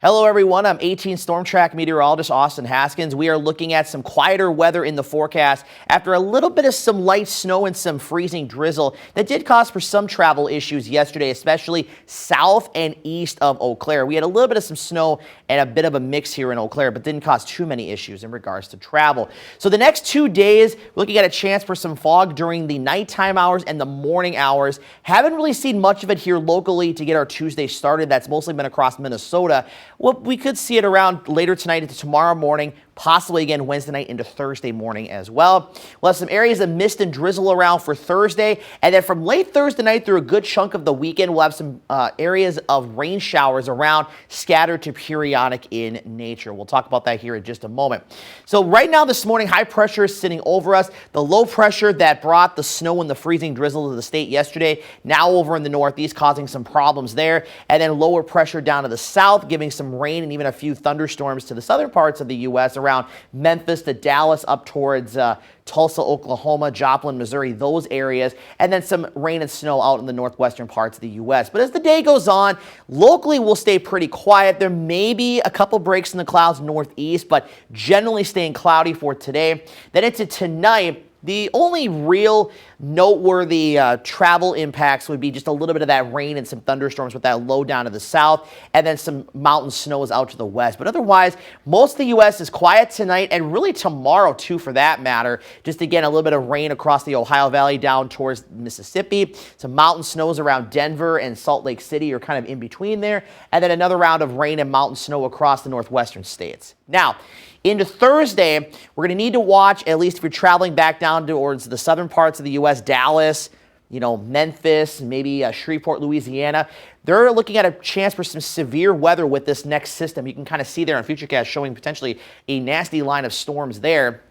Hello everyone, I'm 18 Storm Track meteorologist Austin Haskins. We are looking at some quieter weather in the forecast after a little bit of some light snow and some freezing drizzle that did cause for some travel issues yesterday, especially south and east of Eau Claire. We had a little bit of some snow and a bit of a mix here in Eau Claire, but didn't cause too many issues in regards to travel. So the next 2 days, we're looking at a chance for some fog during the nighttime hours and the morning hours. Haven't really seen much of it here locally to get our Tuesday started. That's mostly been across Minnesota. Well, we could see it around later tonight into tomorrow morning, possibly again Wednesday night into Thursday morning as well. We'll have some areas of mist and drizzle around for Thursday, and then from late Thursday night through a good chunk of the weekend, we'll have some areas of rain showers around, scattered to periodic in nature. We'll talk about that here in just a moment. So right now this morning, high pressure is sitting over us. The low pressure that brought the snow and the freezing drizzle to the state yesterday, now over in the northeast, causing some problems there, and then lower pressure down to the south, giving some rain and even a few thunderstorms to the southern parts of the U.S. around Memphis to Dallas, up towards Tulsa, Oklahoma, Joplin, Missouri, those areas, and then some rain and snow out in the northwestern parts of the U.S. But as the day goes on, locally we'll stay pretty quiet. There may be a couple breaks in the clouds northeast, but generally staying cloudy for today. Then into tonight, the only real noteworthy travel impacts would be just a little bit of that rain and some thunderstorms with that low down to the south, and then some mountain snows out to the west. But otherwise, most of the U.S. is quiet tonight, and really tomorrow too for that matter. Just again, a little bit of rain across the Ohio Valley down towards Mississippi. Some mountain snows around Denver and Salt Lake City are kind of in between there. And then another round of rain and mountain snow across the northwestern states. Now, into Thursday, we're going to need to watch, at least if you're traveling back down towards the southern parts of the U.S., Dallas, Memphis, maybe Shreveport, Louisiana. They're looking at a chance for some severe weather with this next system. You can kind of see there on Futurecast showing potentially a nasty line of storms there,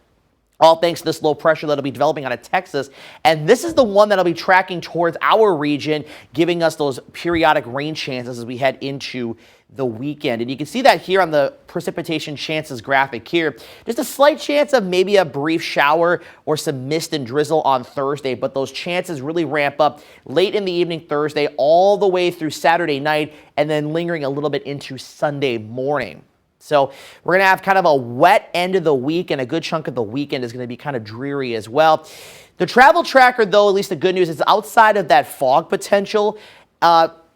all thanks to this low pressure that'll be developing out of Texas. And this is the one that'll be tracking towards our region, giving us those periodic rain chances as we head into the weekend. And you can see that here on the precipitation chances graphic here. Just a slight chance of maybe a brief shower or some mist and drizzle on Thursday, but those chances really ramp up late in the evening Thursday all the way through Saturday night, and then lingering a little bit into Sunday morning. So we're going to have kind of a wet end of the week, and a good chunk of the weekend is going to be kind of dreary as well. The travel tracker, though, at least the good news is outside of that fog potential,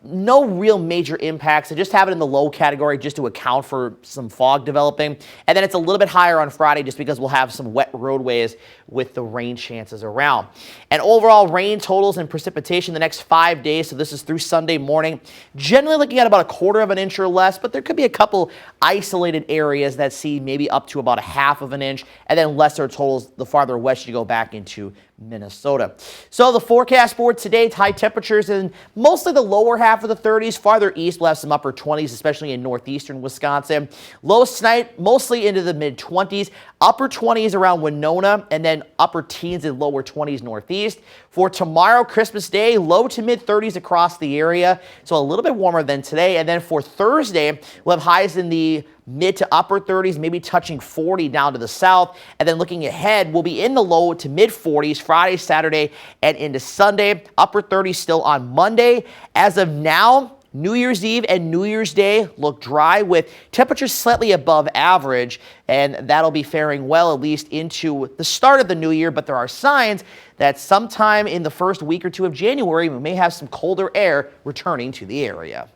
no real major impacts. I just have it in the low category just to account for some fog developing. And then it's a little bit higher on Friday just because we'll have some wet roadways with the rain chances around. And overall rain totals and precipitation the next 5 days, so this is through Sunday morning, generally looking at about 1/4 of an inch or less, but there could be a couple isolated areas that see maybe up to about 1/2 of an inch, and then lesser totals the farther west you go back into Minnesota. So the forecast for today, high temperatures in mostly the lower half of the 30s. Farther east, we'll have some upper 20s, especially in northeastern Wisconsin. Lows tonight, mostly into the mid-20s. Upper 20s around Winona, and then upper teens and lower 20s northeast. For tomorrow, Christmas Day, low to mid-30s across the area, so a little bit warmer than today. And then for Thursday, we'll have highs in the mid to upper 30s, maybe touching 40 down to the south. And then looking ahead, we'll be in the low to mid 40s Friday, Saturday, and into Sunday. Upper 30s still on Monday. As of now, New Year's Eve and New Year's Day look dry with temperatures slightly above average, and that'll be faring well at least into the start of the new year. But there are signs that sometime in the first week or two of January, we may have some colder air returning to the area.